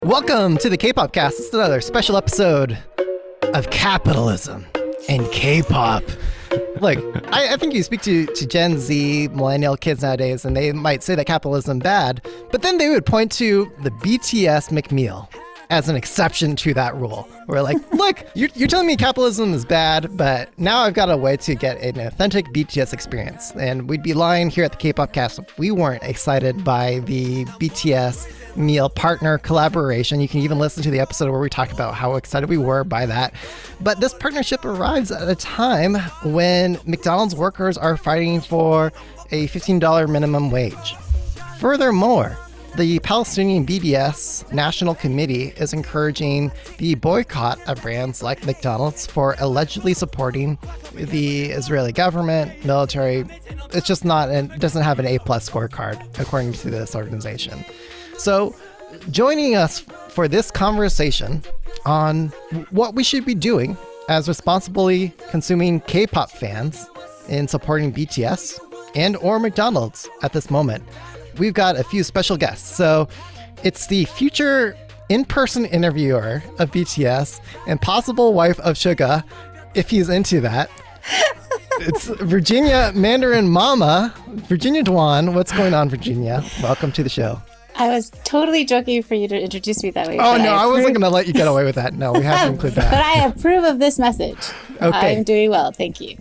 Welcome to the K-pop cast. This is another special episode of capitalism and K-pop. Look, I think you speak to Gen Z, millennial kids nowadays, and they might say that capitalism bad, but then they would point to the BTS McMeal as an exception to that rule. We're like, look, you're telling me capitalism is bad, but now I've got a way to get an authentic BTS experience. And we'd be lying here at the K-pop cast if we weren't excited by the BTS meal partner collaboration. You can even listen to the episode where we talk about how excited we were by that. But this partnership arrives at a time when McDonald's workers are fighting for a $15 minimum wage. Furthermore, the Palestinian BDS National Committee is encouraging the boycott of brands like McDonald's for allegedly supporting the Israeli government, military. It's just not, it doesn't have an A+ scorecard, according to this organization. So joining us for this conversation on what we should be doing as responsibly consuming K-pop fans in supporting BTS and or McDonald's at this moment, we've got a few special guests. So it's the future in-person interviewer of BTS and possible wife of Suga, if he's into that. It's Virginia Mandarin Mama, Virginia Duan. What's going on, Virginia? Welcome to the show. I was totally joking for you to introduce me that way. Oh, no, I wasn't going to let you get away with that. No, we have to include that. But I approve of this message. Okay. I'm doing well. Thank you.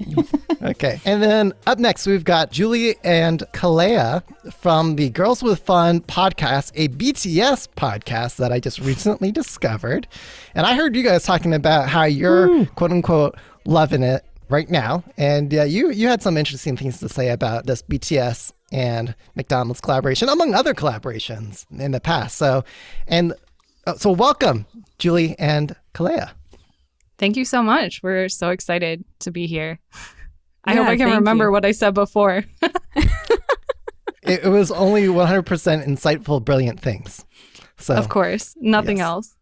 Okay. And then up next, we've got Julie and Kalea from the Girls with Fun podcast, a BTS podcast that I just recently discovered. And I heard you guys talking about how you're, quote unquote, loving it right now. And you had some interesting things to say about this BTS and McDonald's collaboration, among other collaborations in the past. So welcome, Julie and Kalea. Thank you so much. We're so excited to be here. I hope I can remember what I said before. It was only 100% insightful, brilliant things. So, of course, nothing yes. else.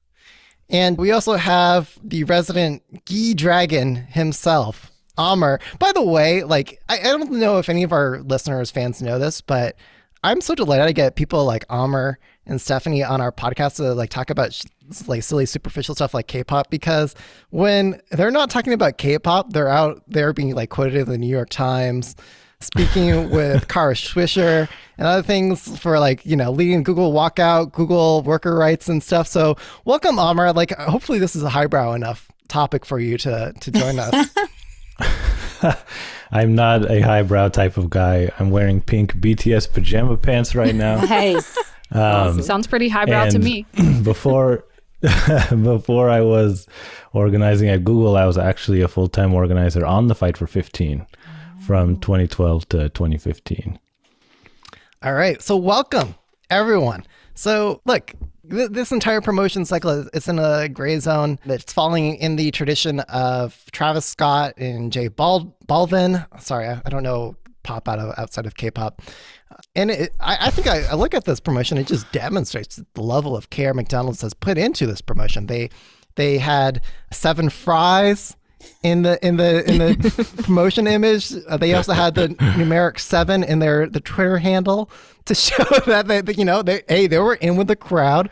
And we also have the resident Gee Dragon himself, Amr. By the way, like, I don't know if any of our listeners, fans know this, but I'm so delighted I get people like Amr and Stephanie on our podcast to like talk about like silly, superficial stuff like K-pop, because when they're not talking about K-pop, they're out there being like quoted in the New York Times, speaking with Kara Swisher and other things for like, you know, leading Google walkout, Google worker rights and stuff. So welcome, Amr. Like, hopefully this is a highbrow enough topic for you to join us. I'm not a highbrow type of guy. I'm wearing pink BTS pajama pants right now. Nice. Sounds pretty highbrow to me. Before I was organizing at Google, I was actually a full-time organizer on the Fight for 15 from 2012 to 2015. All right. So welcome, everyone. So look, this entire promotion cycle, it's in a gray zone that's falling in the tradition of Travis Scott and J Balvin. Sorry, I don't know pop outside of K-pop. And I think I look at this promotion, it just demonstrates the level of care McDonald's has put into this promotion. They had 7 fries in the promotion image. They also had the numeric 7 in the Twitter handle to show that they were in with the crowd.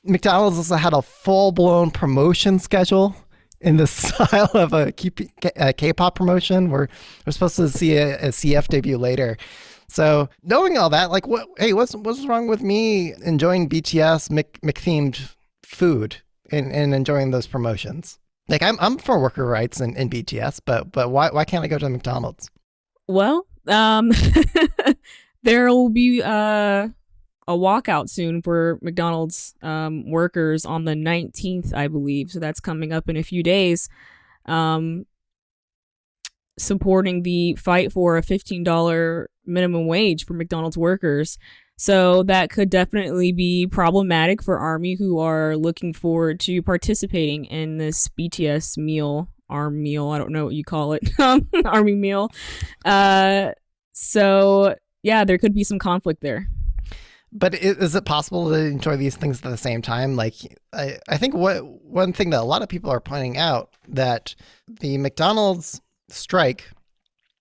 McDonald's also had a full-blown promotion schedule in the style of a K-pop promotion. We're supposed to see a CF debut later. So knowing all that, like, what's wrong with me enjoying BTS Mc-themed food and enjoying those promotions? Like, I'm for worker rights in BTS, but why can't I go to McDonald's? Well, there will be a walkout soon for McDonald's workers on the 19th, I believe. So that's coming up in a few days. Supporting the fight for a $15 minimum wage for McDonald's workers. So that could definitely be problematic for ARMY, who are looking forward to participating in this BTS meal, ARM meal, I don't know what you call it, ARMY meal. So yeah, there could be some conflict there. But is it possible to enjoy these things at the same time? Like, I think one thing that a lot of people are pointing out, that the McDonald's strike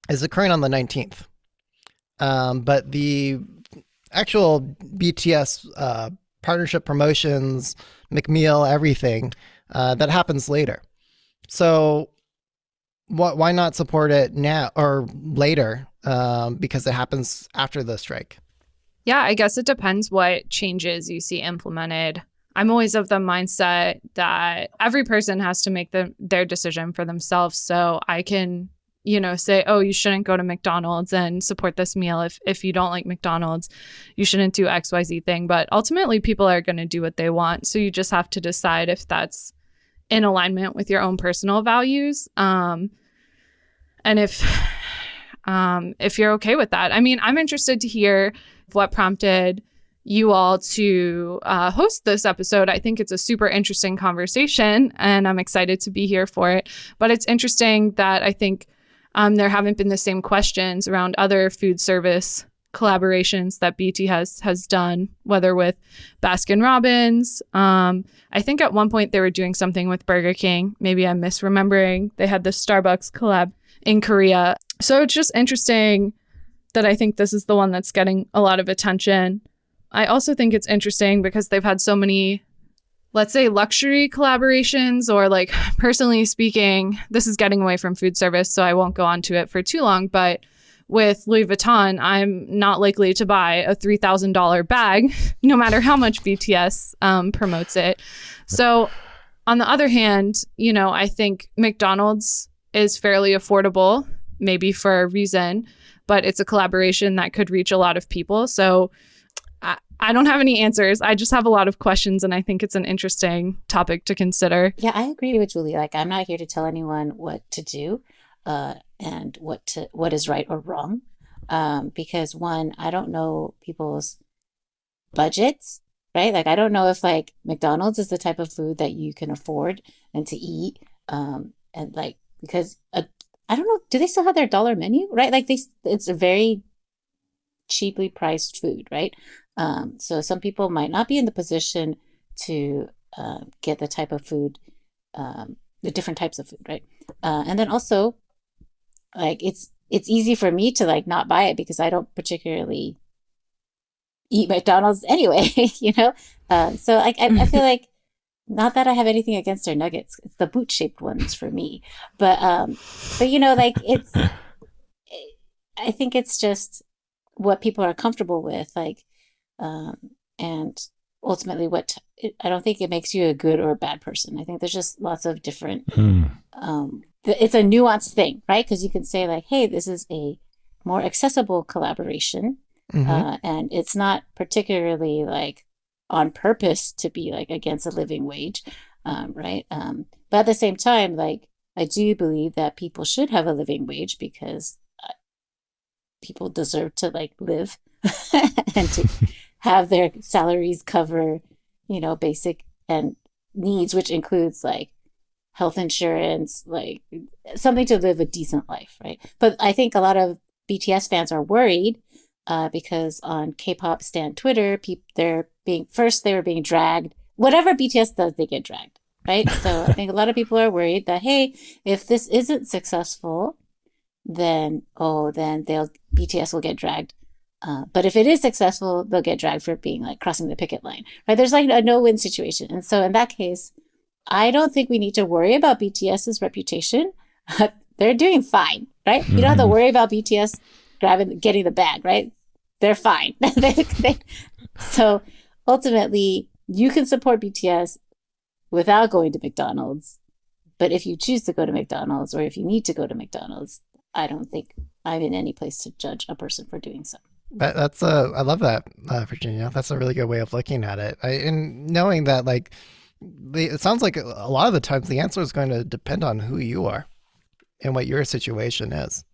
is occurring on the 19th. But the actual BTS partnership promotions, McMeal, everything that happens later. So why not support it now or later because it happens after the strike? Yeah, I guess it depends what changes you see implemented. I'm always of the mindset that every person has to make their decision for themselves. So I can, say, oh, you shouldn't go to McDonald's and support this meal. If you don't like McDonald's, you shouldn't do XYZ thing. But ultimately, people are going to do what they want. So you just have to decide if that's in alignment with your own personal values. And if you're okay with that. I mean, I'm interested to hear what prompted you all to host this episode. I think it's a super interesting conversation, and I'm excited to be here for it. But it's interesting that I think there haven't been the same questions around other food service collaborations that BT has done, whether with Baskin Robbins. I think at one point they were doing something with Burger King. Maybe I'm misremembering. They had the Starbucks collab in Korea. So it's just interesting that I think this is the one that's getting a lot of attention. I also think it's interesting because they've had so many, let's say, luxury collaborations, or like, personally speaking, this is getting away from food service, so I won't go on to it for too long. But with Louis Vuitton, I'm not likely to buy a $3,000 bag, no matter how much BTS promotes it. So on the other hand, I think McDonald's is fairly affordable, maybe for a reason, but it's a collaboration that could reach a lot of people. So I don't have any answers. I just have a lot of questions, and I think it's an interesting topic to consider. Yeah, I agree with Julie. Like, I'm not here to tell anyone what to do and what is right or wrong. Because one, I don't know people's budgets, right? Like, I don't know if like McDonald's is the type of food that you can afford and to eat. And like, because I don't know, do they still have their dollar menu, right? Like it's a very cheaply priced food, right? So some people might not be in the position to get the type of food, the different types of food, right? And then also, like it's easy for me to like not buy it because I don't particularly eat McDonald's anyway, So like I feel like, not that I have anything against their nuggets, it's the boot shaped ones for me, but like it's, I think it's just what people are comfortable with, like. And ultimately I don't think it makes you a good or a bad person. I think there's just lots of different, it's a nuanced thing, right? Because you can say like, hey, this is a more accessible collaboration. And it's not particularly like on purpose to be like against a living wage. Right. But at the same time, like, I do believe that people should have a living wage because people deserve to like live and to have their salaries cover, basic and needs, which includes like health insurance, like something to live a decent life, right? But I think a lot of BTS fans are worried because on K-pop stan Twitter, they were being dragged. Whatever BTS does, they get dragged, right? So I think a lot of people are worried that, hey, if this isn't successful, then BTS will get dragged. But if it is successful, they'll get dragged for being like crossing the picket line, right? There's like a no-win situation. And so in that case, I don't think we need to worry about BTS's reputation. They're doing fine, right? You don't have to worry about BTS getting the bag, right? They're fine. So ultimately, you can support BTS without going to McDonald's. But if you choose to go to McDonald's, or if you need to go to McDonald's, I don't think I'm in any place to judge a person for doing so. That's I love that, Virginia. That's a really good way of looking at it. And knowing that, like, it sounds like a lot of the times the answer is going to depend on who you are and what your situation is.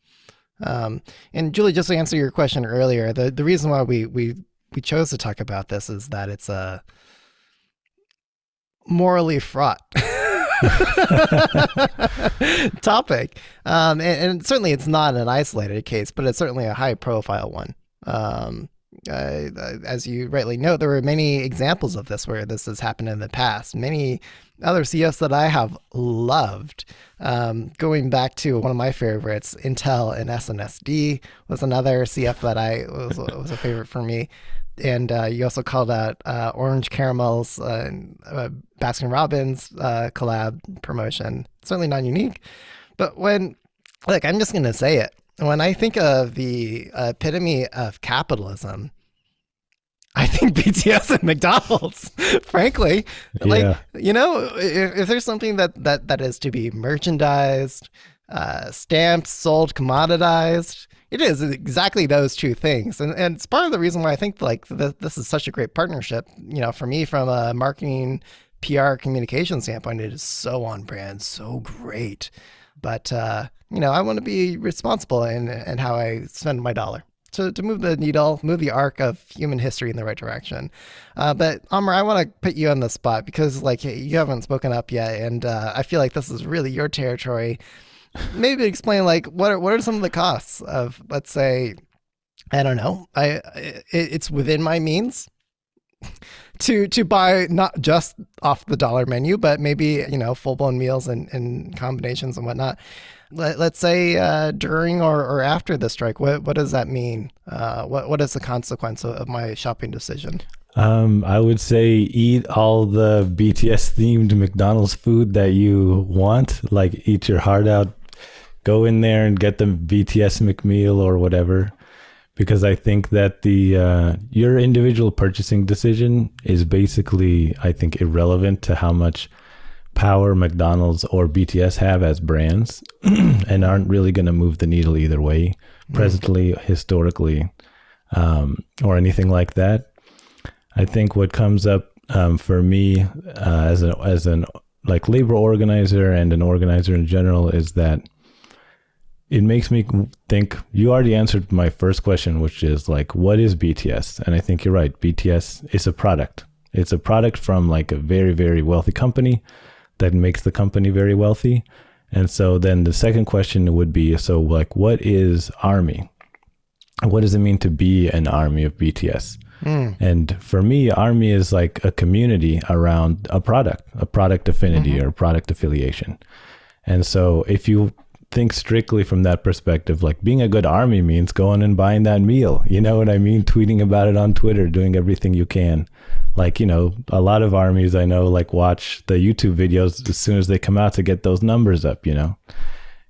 And Julie, just to answer your question earlier, the reason why we chose to talk about this is that it's a morally fraught topic. And certainly it's not an isolated case, but it's certainly a high profile one. As you rightly note, there were many examples of this where this has happened in the past. Many other CFs that I have loved, going back to one of my favorites, Intel and SNSD was another CF that was a favorite for me. And you also called out Orange Caramel's Baskin Robbins collab promotion. Certainly not unique. But I'm just going to say it. When I think of the epitome of capitalism, I think BTS and McDonald's, frankly. Yeah. If there's something that is to be merchandised, stamped, sold, commoditized, it is exactly those two things. And it's part of the reason why I think this is such a great partnership. For me, from a marketing, PR, communication standpoint, it is so on brand, so great. But, I want to be responsible in how I spend my dollar. To move the needle, move the arc of human history in the right direction. But Amr, I want to put you on the spot because you haven't spoken up yet, and I feel like this is really your territory. Maybe explain what are some of the costs of, let's say, I don't know, it's within my means to buy not just off the dollar menu, but maybe full blown meals and combinations and whatnot. Let's say during or after the strike, what does that mean? What is the consequence of my shopping decision? I would say eat all the BTS themed McDonald's food that you want, eat your heart out, go in there and get the BTS McMeal or whatever, because I think that your individual purchasing decision is basically, I think, irrelevant to how much power McDonald's or BTS have as brands and aren't really going to move the needle either way, presently, historically, or anything like that. I think what comes up for me as an labor organizer and an organizer in general is that it makes me think, you already answered my first question, which is what is BTS? And I think you're right. BTS is a product. It's a product from a very, very wealthy company that makes the company very wealthy. And so then the second question would be, what is ARMY? What does it mean to be an ARMY of BTS? And for me, ARMY is a community around a product affinity or product affiliation. And so if you think strictly from that perspective, being a good ARMY means going and buying that meal, you know what I mean? Tweeting about it on Twitter, doing everything you can. A lot of ARMYs I know watch the YouTube videos as soon as they come out to get those numbers up,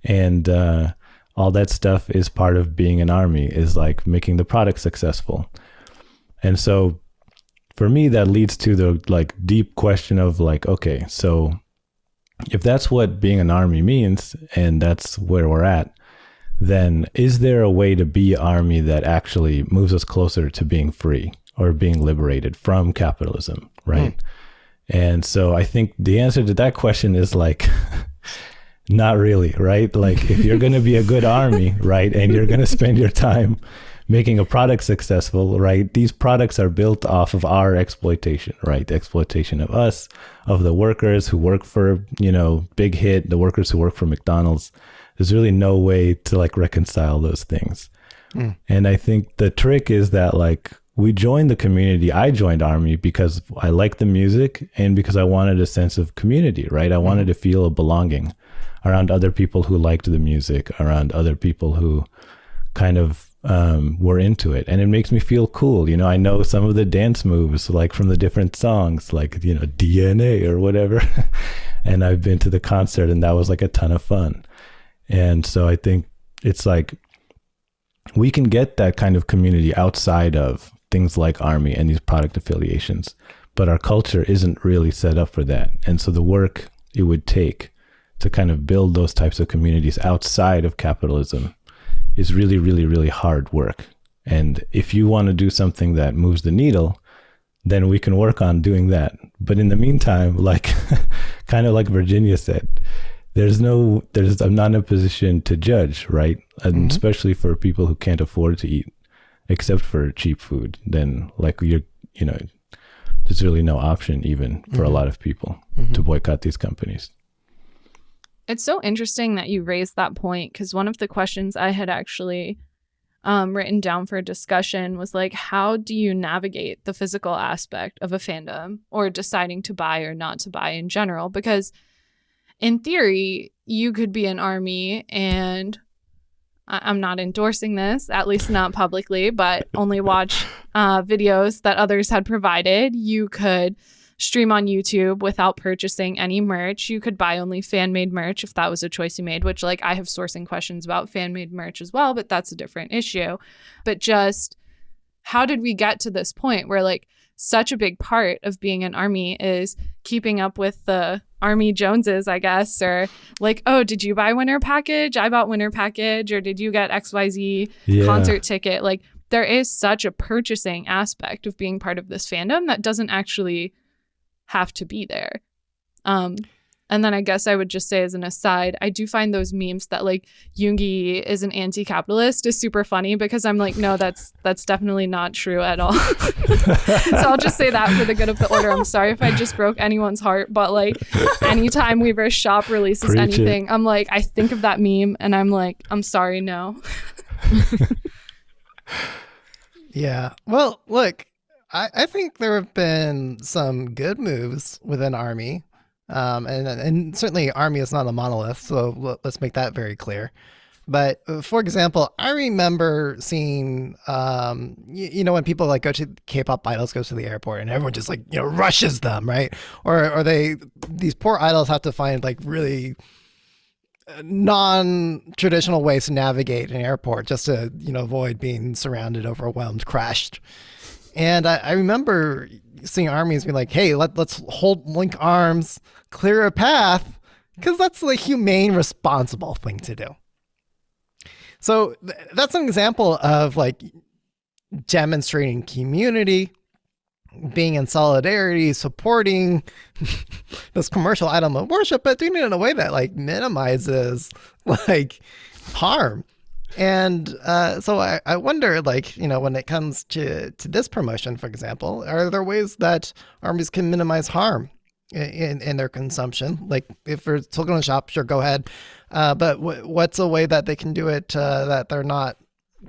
and all that stuff is part of being an ARMY, is making the product successful. And so for me, that leads to the deep question of okay, so if that's what being an ARMY means, and that's where we're at, then is there a way to be ARMY that actually moves us closer to being free or being liberated from capitalism, right? And so I think the answer to that question is not really, right? If you're going to be a good ARMY, right, and you're going to spend your time making a product successful, right? These products are built off of our exploitation, right? The exploitation of us, of the workers who work for, Big Hit, the workers who work for McDonald's. There's really no way to reconcile those things. And I think the trick is that we joined the community. I joined ARMY because I liked the music and because I wanted a sense of community, right? I wanted to feel a belonging around other people who liked the music, around other people who kind of were into it. And it makes me feel cool. I know some of the dance moves from the different songs, DNA or whatever. And I've been to the concert and that was a ton of fun. And so I think it's we can get that kind of community outside of things like ARMY and these product affiliations, but our culture isn't really set up for that. And so the work it would take to kind of build those types of communities outside of capitalism is really, really, really hard work. And if you want to do something that moves the needle, then we can work on doing that. But in the meantime, kind of like Virginia said, I'm not in a position to judge, right? And especially for people who can't afford to eat except for cheap food, then there's really no option even for a lot of people to boycott these companies. It's so interesting that you raised that point, because one of the questions I had actually written down for a discussion was how do you navigate the physical aspect of a fandom or deciding to buy or not to buy in general? Because in theory, you could be an ARMY and I'm not endorsing this, at least not publicly, but only watch videos that others had provided. You could stream on YouTube without purchasing any merch. You could buy only fan-made merch if that was a choice you made, which like I have sourcing questions about fan-made merch as well, but that's a different issue. But just how did we get to this point where like such a big part of being an ARMY is keeping up with the ARMY Joneses, I guess, or like, oh, did you buy winter package? I bought winter package, or did you get XYZ concert ticket? Like there is such a purchasing aspect of being part of this fandom that doesn't actually have to be there. And then I guess I would just say as an aside, I do find those memes that like Yoongi is an anti-capitalist is super funny because I'm like, no, that's definitely not true at all. So I'll just say that for the good of the order. I'm sorry if I just broke anyone's heart, but like anytime Weaver's shop releases anything, I'm like, I think of that meme and I'm like, I'm sorry, no. Yeah. Well, look, I think there have been some good moves within ARMY. And certainly ARMY is not a monolith, so let's make that very clear. But for example, I remember seeing, when people like go to K-pop idols go to the airport and everyone just like, rushes them, right? Or these poor idols have to find like really non-traditional ways to navigate an airport just to, avoid being surrounded, overwhelmed, crashed. And I remember seeing armies be like, hey, let's link arms, clear a path, because that's the humane, responsible thing to do. So that's an example of like demonstrating community, being in solidarity, supporting this commercial item of worship, but doing it in a way that like minimizes like harm. And so I wonder, like, when it comes to this promotion, for example, are there ways that armies can minimize harm in their consumption? Like, if they're still going to shop, sure, go ahead. But what's a way that they can do it that they're not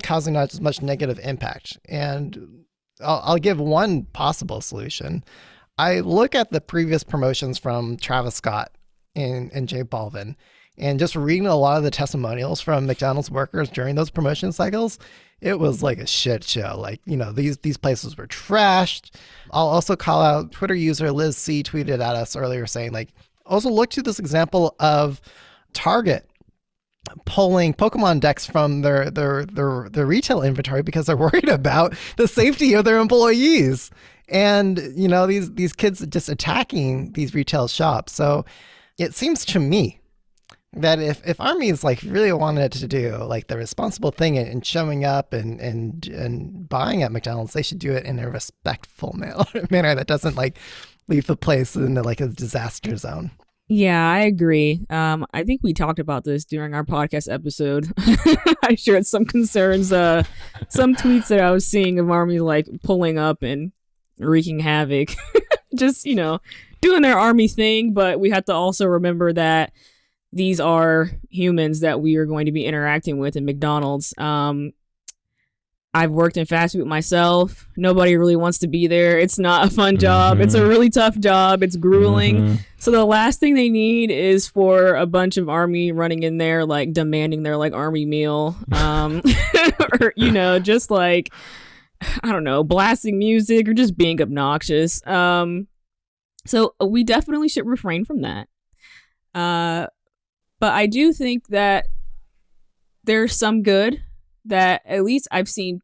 causing not as much negative impact? And I'll give one possible solution. I look at the previous promotions from Travis Scott and J Balvin, and just reading a lot of the testimonials from McDonald's workers during those promotion cycles, it was like a shit show. Like, these places were trashed. I'll also call out Twitter user Liz C tweeted at us earlier saying, like, also look to this example of Target pulling Pokemon decks from their retail inventory because they're worried about the safety of their employees. And, these kids just attacking these retail shops. So it seems to me that if armies like really wanted to do like the responsible thing and showing up and buying at McDonald's, they should do it in a respectful manner that doesn't like leave the place in like a disaster zone. Yeah, I agree. I think we talked about this during our podcast episode. I shared some concerns, some tweets that I was seeing of armies like pulling up and wreaking havoc, just, doing their army thing. But we have to also remember that these are humans that we are going to be interacting with in McDonald's. I've worked in fast food myself. Nobody really wants to be there. It's not a fun job. Mm-hmm. It's a really tough job. It's grueling. Mm-hmm. So the last thing they need is for a bunch of army running in there, like demanding their like army meal. Or, just like, I don't know, blasting music or just being obnoxious. So we definitely should refrain from that. But I do think that there's some good that at least I've seen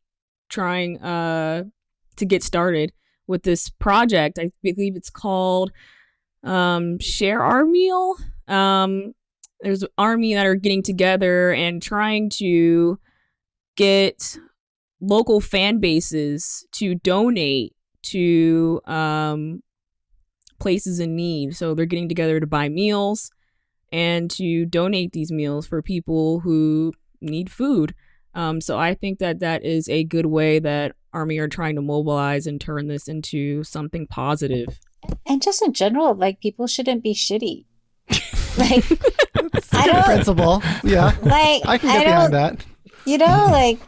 trying to get started with this project. I believe it's called Share Our Meal. There's an army that are getting together and trying to get local fan bases to donate to places in need. So they're getting together to buy meals and to donate these meals for people who need food. So I think that is a good way that Army are trying to mobilize and turn this into something positive. And just in general, like, people shouldn't be shitty. Like, I don't principle. Yeah. Like, I can get behind that. Like,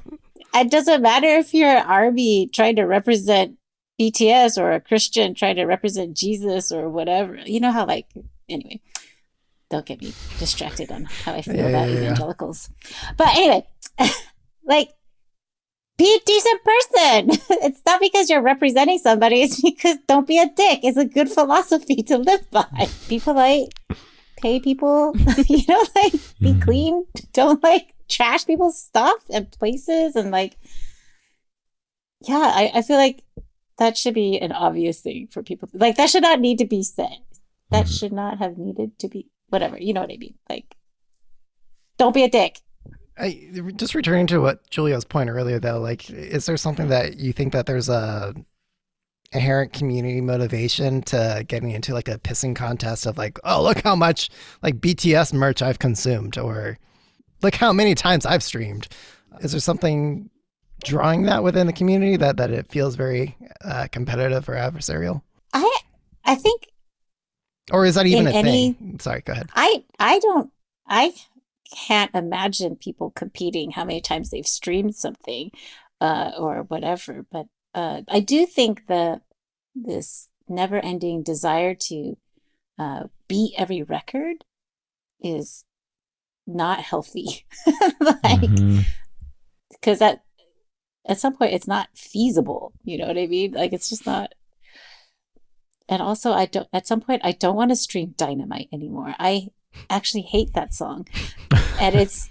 it doesn't matter if you're an army trying to represent BTS or a Christian trying to represent Jesus or whatever. You know how, like, anyway, don't get me distracted on how I feel about evangelicals. But anyway, like, be a decent person. It's not because you're representing somebody. It's because don't be a dick. It's a good philosophy to live by. Be polite. Pay people. Like, be clean. Don't, like, trash people's stuff and places. And, like, yeah, I feel like that should be an obvious thing for people. Like, that should not need to be said. That should not have needed to be, whatever. You know what I mean? Like, don't be a dick. Just returning to what Julia's point earlier, though, like, is there something that you think that there's a inherent community motivation to getting into, like, a pissing contest of, like, oh, look how much, like, BTS merch I've consumed, or look how many times I've streamed? Is there something drawing that within the community that it feels very competitive or adversarial? I think, or is that even a thing? Sorry, go ahead. I can't imagine people competing how many times they've streamed something or whatever. But I do think this never-ending desire to beat every record is not healthy. Because at some point it's not feasible. You know what I mean? Like, it's just not. And also, at some point I don't want to stream Dynamite anymore. I actually hate that song, and it's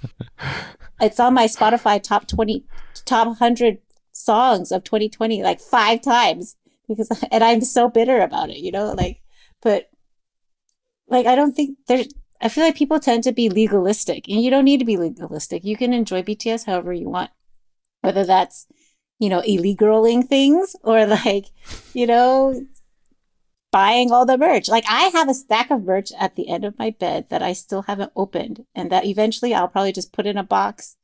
on my Spotify top 100 songs of 2020 like 5 times, and I'm so bitter about it, like, but like, I don't think I feel like people tend to be legalistic, and you don't need to be legalistic. You can enjoy BTS however you want, whether that's illegaling things or, like, buying all the merch. Like, I have a stack of merch at the end of my bed that I still haven't opened, and that eventually I'll probably just put in a box.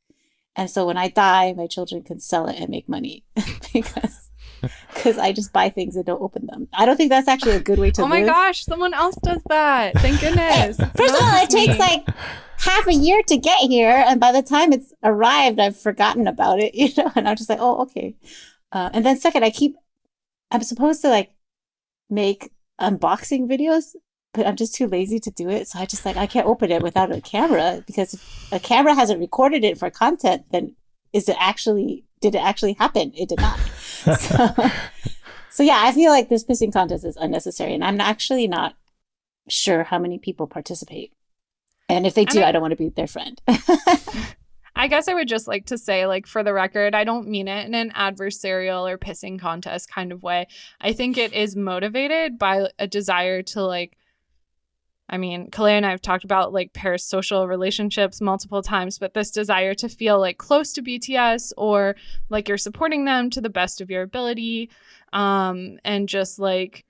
And so when I die, my children can sell it and make money because I just buy things and don't open them. I don't think that's actually a good way to live. Oh my gosh, someone else does that. Thank goodness. First of all, it takes like half a year to get here, and by the time it's arrived, I've forgotten about it, and I'm just like, oh, okay. And then second, I'm supposed to, like, make unboxing videos, but I'm just too lazy to do it. So I can't open it without a camera, because if a camera hasn't recorded it for content, then did it actually happen? It did not. So yeah, I feel like this pissing contest is unnecessary, and I'm actually not sure how many people participate. And if they do, I don't want to be their friend. I guess I would just like to say, like, for the record, I don't mean it in an adversarial or pissing contest kind of way. I think it is motivated by a desire to, like, I mean, Kalea and I have talked about, like, parasocial relationships multiple times, but this desire to feel, like, close to BTS, or like you're supporting them to the best of your ability. And just, like,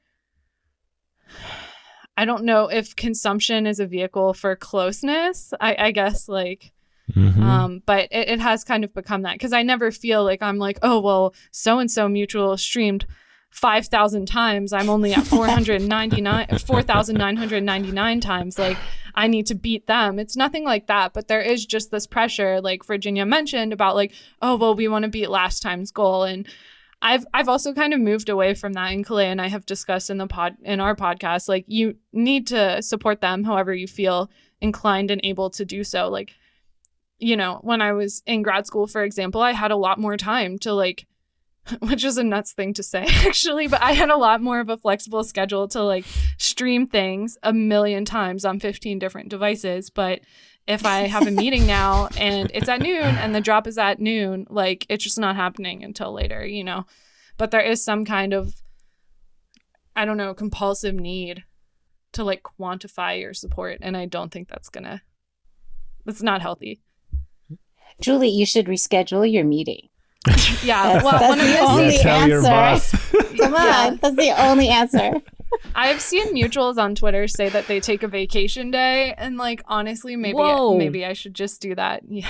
I don't know if consumption is a vehicle for closeness. I guess, like, but it has kind of become that, because I never feel like I'm like, oh, well, so-and-so mutual streamed 5,000 times. I'm only at 4,999 times. Like, I need to beat them. It's nothing like that. But there is just this pressure, like Virginia mentioned, about, like, oh, well, we want to beat last time's goal. And I've also kind of moved away from that. And Kalea and I have discussed in our podcast, like, you need to support them however you feel inclined and able to do so. Like, when I was in grad school, for example, I had a lot more time to, like, which is a nuts thing to say, actually, but I had a lot more of a flexible schedule to, like, stream things a million times on 15 different devices. But if I have a meeting now and it's at noon and the drop is at noon, like, it's just not happening until later, But there is some kind of, I don't know, compulsive need to, like, quantify your support. And I don't think that's not healthy. Julie, you should reschedule your meeting. Yeah, that's the only answer. Come on, that's the only answer. I've seen mutuals on Twitter say that they take a vacation day, and, like, honestly, maybe I should just do that. Yeah,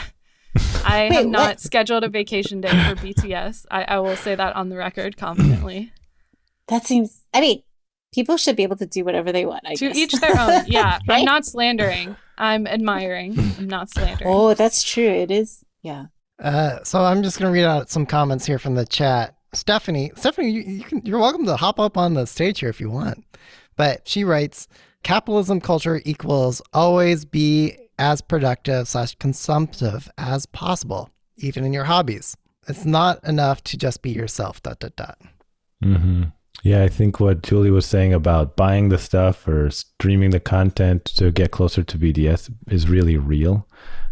I have not scheduled a vacation day for BTS. I will say that on the record confidently. That seems. I mean, people should be able to do whatever they want. I guess. Each their own. Yeah, right? I'm not slandering. I'm admiring. I'm not slandering. Oh, that's true. It is. Yeah. So I'm just going to read out some comments here from the chat. Stephanie, you're welcome to hop up on the stage here if you want. But she writes, capitalism culture equals always be as productive /consumptive as possible. even in your hobbies. It's not enough to just be yourself, ... Mm-hmm. Yeah, I think what Julie was saying about buying the stuff or streaming the content to get closer to BTS is really real.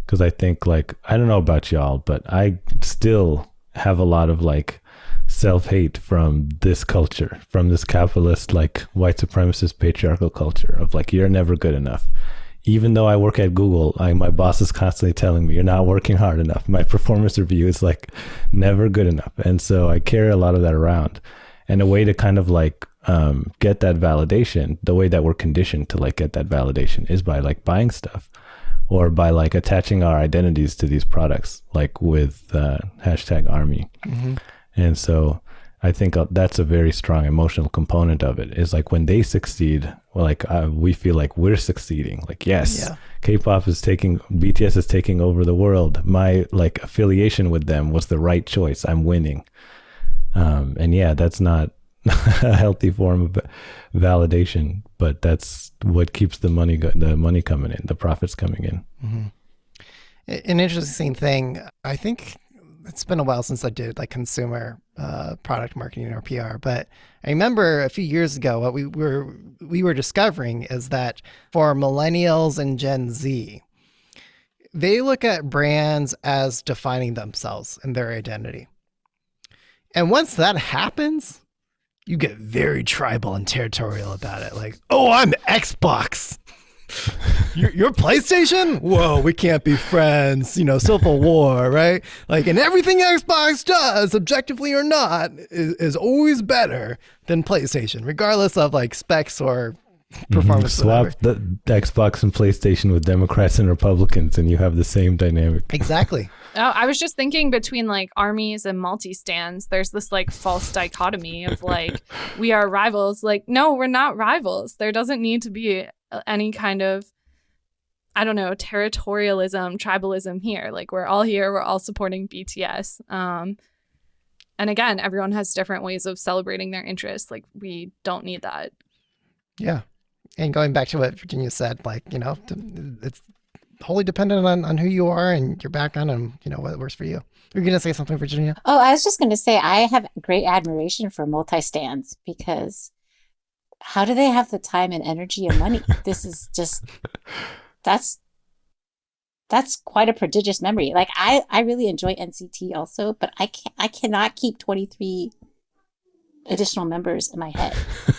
Because I think, like, I don't know about y'all, but I still have a lot of like self-hate from this culture, from this capitalist, like white supremacist patriarchal culture of like, you're never good enough. Even though I work at Google, my boss is constantly telling me, you're not working hard enough. My performance review is like never good enough. And so I carry a lot of that around. And a way to kind of like get that validation, the way that we're conditioned to like get that validation is by like buying stuff or by like attaching our identities to these products, like with #Army. Mm-hmm. And so I think that's a very strong emotional component of it, is like when they succeed, well, like we feel like we're succeeding. Like, yes, Yeah. BTS is taking over the world. My like affiliation with them was the right choice. I'm winning. And yeah, that's not a healthy form of validation, but that's what keeps the money coming in, the profits coming in. Mm-hmm. An interesting thing, I think it's been a while since I did like consumer product marketing or PR, but I remember a few years ago what we were discovering is that for millennials and Gen Z, they look at brands as defining themselves and their identity. And once that happens, you get very tribal and territorial about it. Like, oh, I'm Xbox. You're PlayStation? Whoa, we can't be friends. Civil War, right? Like, and everything Xbox does, objectively or not, is always better than PlayStation, regardless of like specs or performance. Swap the Xbox and PlayStation with Democrats and Republicans, and you have the same dynamic. Exactly. Oh, I was just thinking between like armies and multi-stands, there's this like false dichotomy of like, we are rivals. Like, no, we're not rivals. There doesn't need to be any kind of, I don't know, territorialism, tribalism here. Like, we're all here. We're all supporting BTS. And again, everyone has different ways of celebrating their interests. Like, we don't need that. Yeah. And going back to what Virginia said, like, it's wholly dependent on who you are and your background and, what works for you. You're going to say something, Virginia? Oh, I was just going to say, I have great admiration for multi-stands, because how do they have the time and energy and money? This is just, that's quite a prodigious memory. Like, I really enjoy NCT also, but I cannot keep 23 additional members in my head,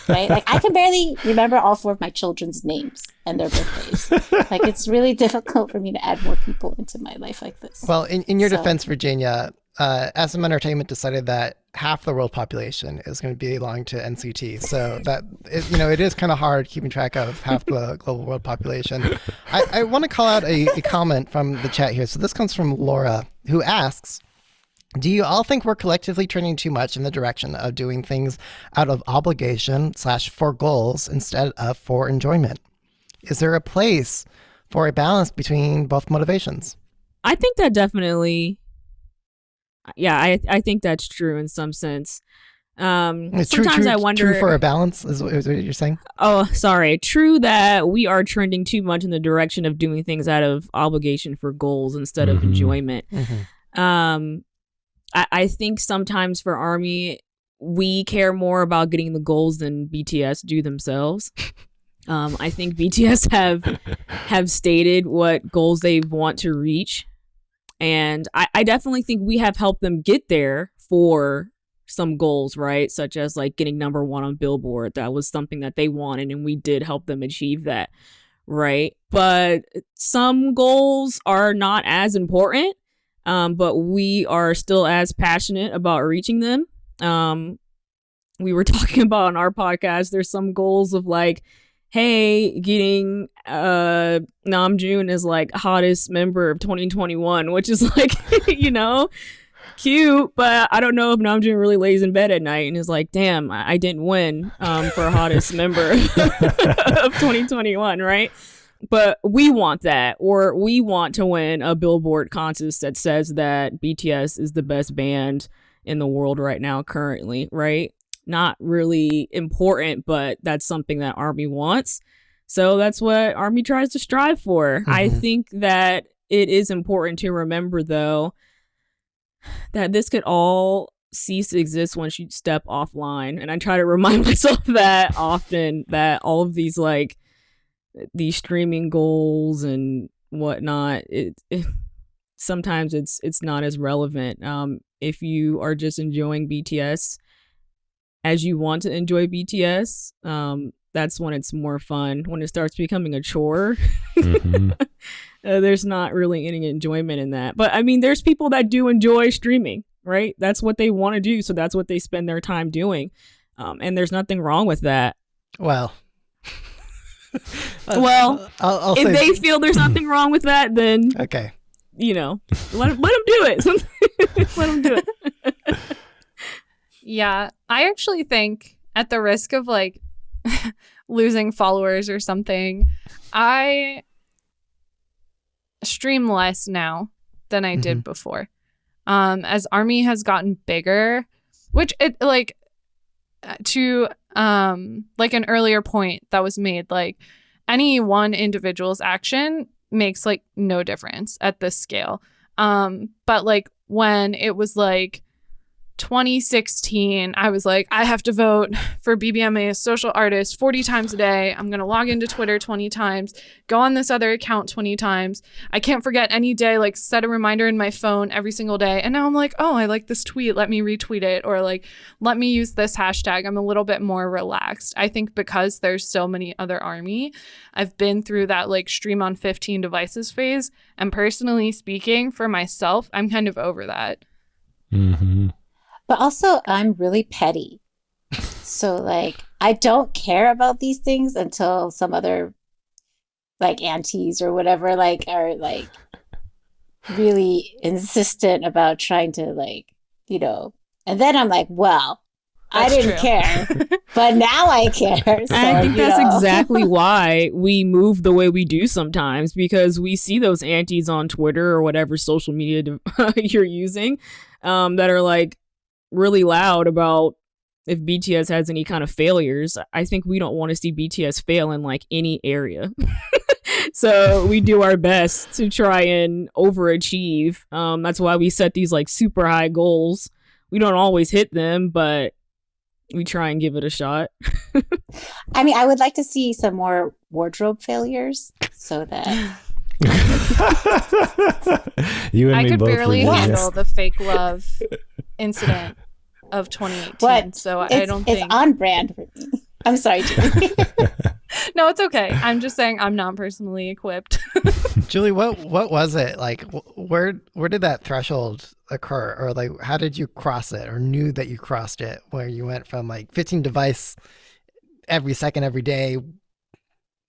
right? Like, I can barely remember all 4 of my children's names and their birthdays. Like, it's really difficult for me to add more people into my life like this. Well, in your defense, Virginia, SM Entertainment decided that half the world population is going to belong to NCT. So that, it is kind of hard keeping track of half the global world population. I want to call out a comment from the chat here. So this comes from Laura, who asks, do you all think we're collectively trending too much in the direction of doing things out of obligation / for goals instead of for enjoyment? Is there a place for a balance between both motivations? I think that definitely, yeah, I think that's true in some sense. Sometimes I wonder. True for a balance is what you're saying? Oh, sorry. True that we are trending too much in the direction of doing things out of obligation for goals instead of enjoyment. Mm-hmm. I think sometimes for ARMY, we care more about getting the goals than BTS do themselves. I think BTS have stated what goals they want to reach. And I definitely think we have helped them get there for some goals, right? Such as like getting #1 on Billboard. That was something that they wanted, and we did help them achieve that, right? But some goals are not as important. But we are still as passionate about reaching them. We were talking about on our podcast, there's some goals of like, hey, getting Namjoon as like hottest member of 2021, which is like, cute, but I don't know if Namjoon really lays in bed at night and is like, damn, I didn't win for hottest member of 2021, right? But we want that, or we want to win a Billboard contest that says that BTS is the best band in the world right now currently, right? Not really important, but that's something that ARMY wants. So that's what ARMY tries to strive for. I think that it is important to remember, though, that this could all cease to exist once you step offline. And I try to remind myself that often, that all of these like these streaming goals and whatnot, sometimes it's not as relevant. If you are just enjoying BTS as you want to enjoy BTS, that's when it's more fun. When it starts becoming a chore, Mhm. there's not really any enjoyment in that. But I mean, there's people that do enjoy streaming, right? That's what they want to do, so that's what they spend their time doing, and there's nothing wrong with that. Well, Well, I'll if say they feel there's nothing wrong with that, then okay. let them do it. Let them do it. Yeah, I actually think at the risk of like losing followers or something, I stream less now than I did before. As Army has gotten bigger, which it like to like an earlier point that was made, like any one individual's action makes like no difference at this scale. But like when it was like 2016, I was like, I have to vote for BBMA as social artist 40 times a day. I'm going to log into Twitter 20 times, go on this other account 20 times. I can't forget any day, like set a reminder in my phone every single day. And now I'm like, oh, I like this tweet. Let me retweet it. Or like, let me use this hashtag. I'm a little bit more relaxed. I think because there's so many other Army, I've been through that like stream on 15 devices phase. And personally speaking, for myself, I'm kind of over that. Mm-hmm. But also, I'm really petty. So, like, I don't care about these things until some other, like, aunties or whatever, like, are, like, really insistent about trying to, like, you know. And then I'm like, well, I That's didn't true. care. But now I care. So, And I think that's you know. exactly why we move the way we do sometimes, because we see those aunties on Twitter or whatever social media you're using, that are, like, really loud about if BTS has any kind of failures. I think we don't want to see BTS fail in like any area. So we do our best to try and overachieve. That's why we set these like super high goals. We don't always hit them, but we try and give it a shot. I mean, I would like to see some more wardrobe failures so that. You and I me could both. barely Virginia. handle the fake love incident of 2018. What? So I don't It's think. on brand for me. I'm sorry, Julie. No, it's okay. I'm just saying I'm not personally equipped. Julie, what was it like? Where did that threshold occur, or like how did you cross it, or knew that you crossed it, where you went from like 15 device every second, every day,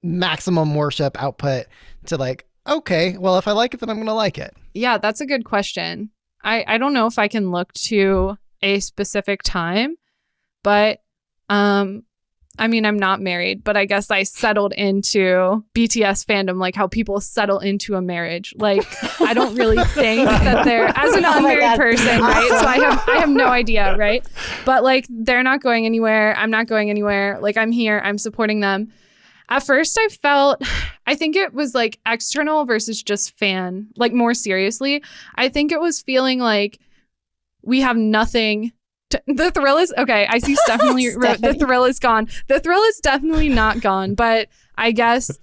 maximum worship output to like, okay, well if I like it, then I'm gonna like it. Yeah, that's a good question. I don't know if I can look to a specific time, but I mean, I'm not married, but I guess I settled into BTS fandom like how people settle into a marriage. Like, I don't really think that they're, as an Oh my unmarried God. person, right? So I have no idea, right? But like, they're not going anywhere. I'm not going anywhere. Like, I'm here. I'm supporting them. At first, I think it was like external versus just fan, like more seriously. I think it was feeling like we have nothing. The thrill is, okay, I see Stephanie wrote, the thrill is gone. The thrill is definitely not gone, but I guess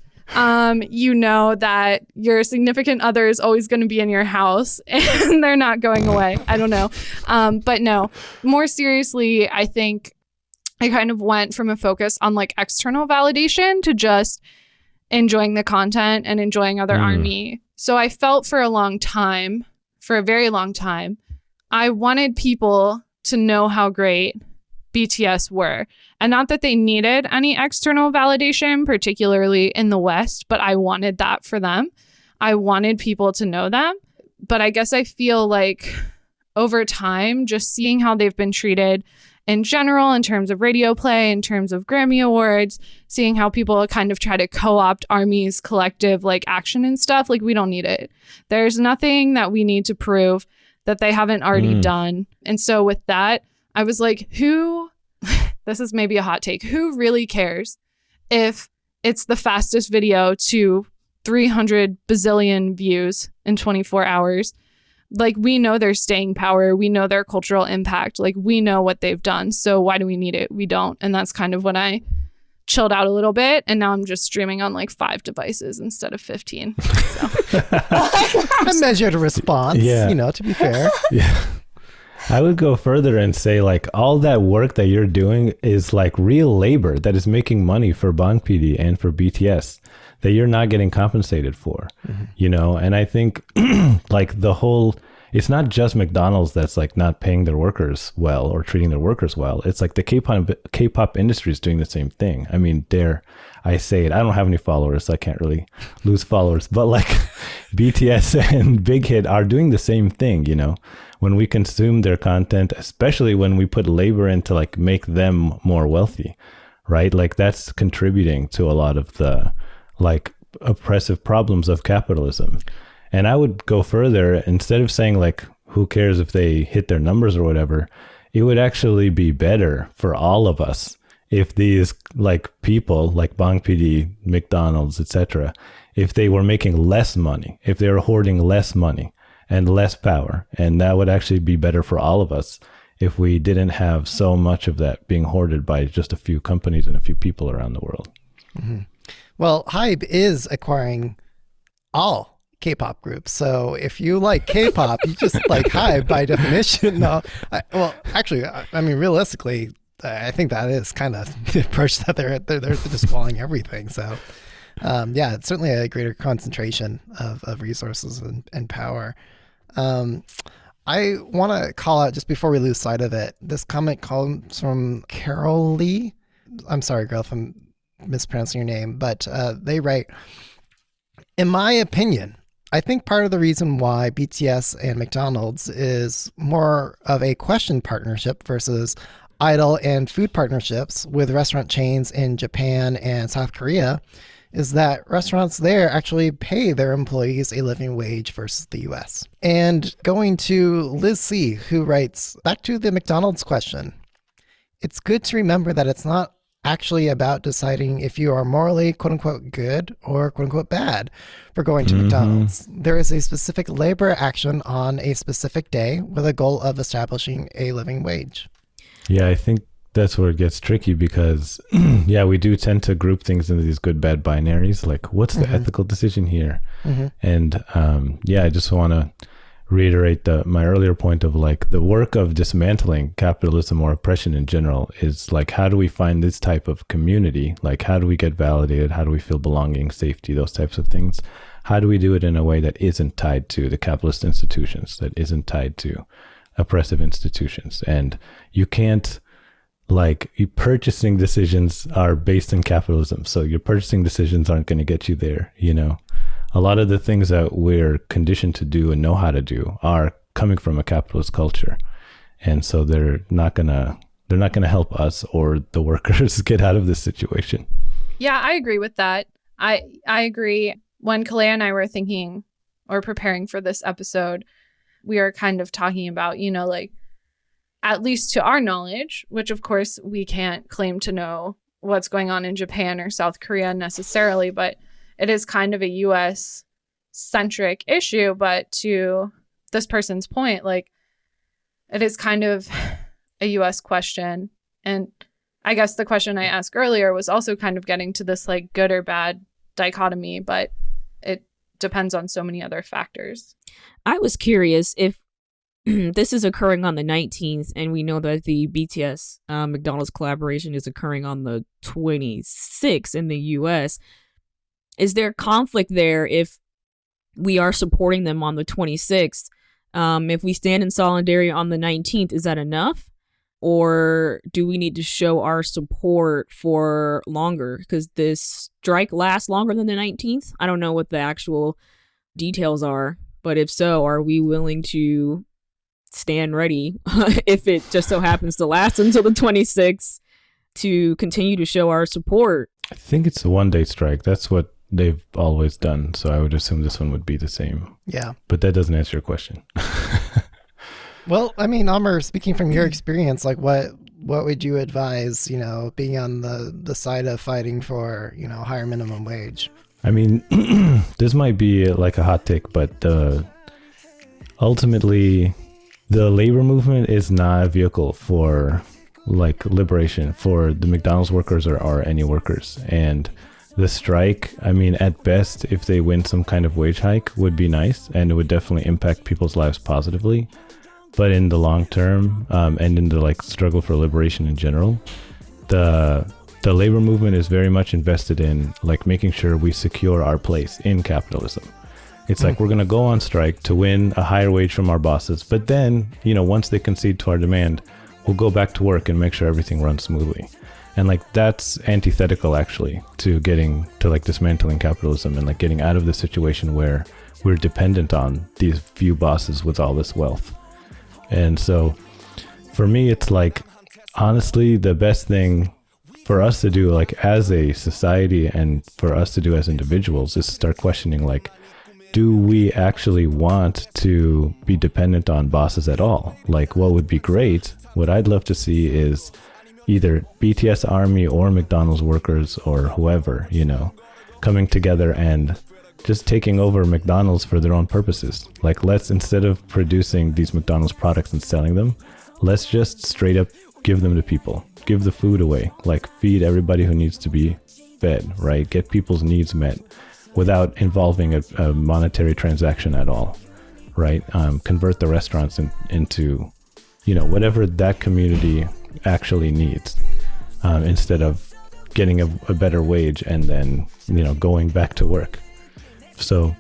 you know that your significant other is always going to be in your house and they're not going away. I don't know. But no, more seriously, I think I kind of went from a focus on like external validation to just enjoying the content and enjoying other Army. So I felt for a very long time, I wanted people to know how great BTS were. And not that they needed any external validation, particularly in the West, but I wanted that for them. I wanted people to know them. But I guess I feel like over time, just seeing how they've been treated in general, in terms of radio play, in terms of Grammy Awards, seeing how people kind of try to co-opt Army's collective like action and stuff, like we don't need it. There's nothing that we need to prove that they haven't already done. And so with that, I was like, this is maybe a hot take, who really cares if it's the fastest video to 300 bazillion views in 24 hours? Like, we know their staying power. We know their cultural impact. Like, we know what they've done. So why do we need it? We don't. And that's kind of when I chilled out a little bit. And now I'm just streaming on like 5 devices instead of 15. So. A measured response, to be fair. Yeah. I would go further and say, like, all that work that you're doing is like real labor that is making money for Bang PD and for BTS that you're not getting compensated for, and I think like it's not just McDonald's that's like not paying their workers well or treating their workers well. It's like the K-pop industry is doing the same thing. I mean, I say it, I don't have any followers, so I can't really lose followers, but like BTS and Big Hit are doing the same thing, when we consume their content, especially when we put labor in to like make them more wealthy, right? Like that's contributing to a lot of the like oppressive problems of capitalism. And I would go further, instead of saying like, who cares if they hit their numbers or whatever, it would actually be better for all of us if these like people like Bang PD, McDonald's, etc., if they were making less money, if they were hoarding less money and less power. And that would actually be better for all of us if we didn't have so much of that being hoarded by just a few companies and a few people around the world. Mm-hmm. Well, Hybe is acquiring all K-pop groups. So if you like K-pop, you just like Hybe by definition. No, I mean, realistically, I think that is kind of the approach that they're just swallowing everything. So it's certainly a greater concentration of resources and power. I want to call out, just before we lose sight of it, this comment comes from Carol Lee. I'm sorry, girl, if I'm mispronouncing your name, but they write, in my opinion, I think part of the reason why BTS and McDonald's is more of a question partnership versus idol and food partnerships with restaurant chains in Japan and South Korea is that restaurants there actually pay their employees a living wage versus the US. And going to Liz C., who writes, back to the McDonald's question, it's good to remember that it's not actually about deciding if you are morally quote unquote good or quote unquote bad for going to McDonald's. There is a specific labor action on a specific day with a goal of establishing a living wage. Yeah, I think that's where it gets tricky because we do tend to group things into these good bad binaries, like what's the ethical decision here? And I just want to reiterate my earlier point of like the work of dismantling capitalism or oppression in general is like, how do we find this type of community? Like, how do we get validated? How do we feel belonging, safety, those types of things? How do we do it in a way that isn't tied to the capitalist institutions, that isn't tied to oppressive institutions? And you can't, like, your purchasing decisions are based in capitalism. So your purchasing decisions aren't going to get you there, A lot of the things that we're conditioned to do and know how to do are coming from a capitalist culture. And so they're not gonna help us or the workers get out of this situation. Yeah, I agree with that. I agree. When Kalea and I were thinking or preparing for this episode, we are kind of talking about, like, at least to our knowledge, which of course we can't claim to know what's going on in Japan or South Korea necessarily, but it is kind of a US centric issue. But to this person's point, like, it is kind of a US question. And I guess the question I asked earlier was also kind of getting to this like good or bad dichotomy, but it depends on so many other factors. I was curious if this is occurring on the 19th, and we know that the BTS McDonald's collaboration is occurring on the 26th in the US. Is there conflict there if we are supporting them on the 26th? If we stand in solidarity on the 19th, is that enough? Or do we need to show our support for longer? Because this strike lasts longer than the 19th. I don't know what the actual details are, but if so, are we willing to stand ready if it just so happens to last until the 26th to continue to show our support? I think it's a one-day strike. That's what they've always done. So I would assume this one would be the same. Yeah. But that doesn't answer your question. Well, I mean, Amr, speaking from your experience, like what would you advise, being on the side of fighting for, higher minimum wage? I mean, this might be like a hot take, but ultimately, the labor movement is not a vehicle for like liberation for the McDonald's workers or any workers. And the strike, I mean, at best, if they win some kind of wage hike, would be nice, and it would definitely impact people's lives positively. But in the long term, and in the like struggle for liberation in general, the labor movement is very much invested in like making sure we secure our place in capitalism. It's like we're going to go on strike to win a higher wage from our bosses, but then, you know, once they concede to our demand, we'll go back to work and make sure everything runs smoothly. And like that's antithetical actually to getting to like dismantling capitalism and like getting out of the situation where we're dependent on these few bosses with all this wealth. And so for me, it's like, honestly, the best thing for us to do like as a society and for us to do as individuals is start questioning like, do we actually want to be dependent on bosses at all? Like what would be great, what I'd love to see is either BTS Army or McDonald's workers or whoever, you know, coming together and just taking over McDonald's for their own purposes. Like let's, instead of producing these McDonald's products and selling them, let's just straight up give them to people, give the food away, like feed everybody who needs to be fed, right? Get people's needs met without involving a monetary transaction at all, right? Convert the restaurants into, you know, whatever that community actually needs, instead of getting a better wage and then, you know, going back to work. So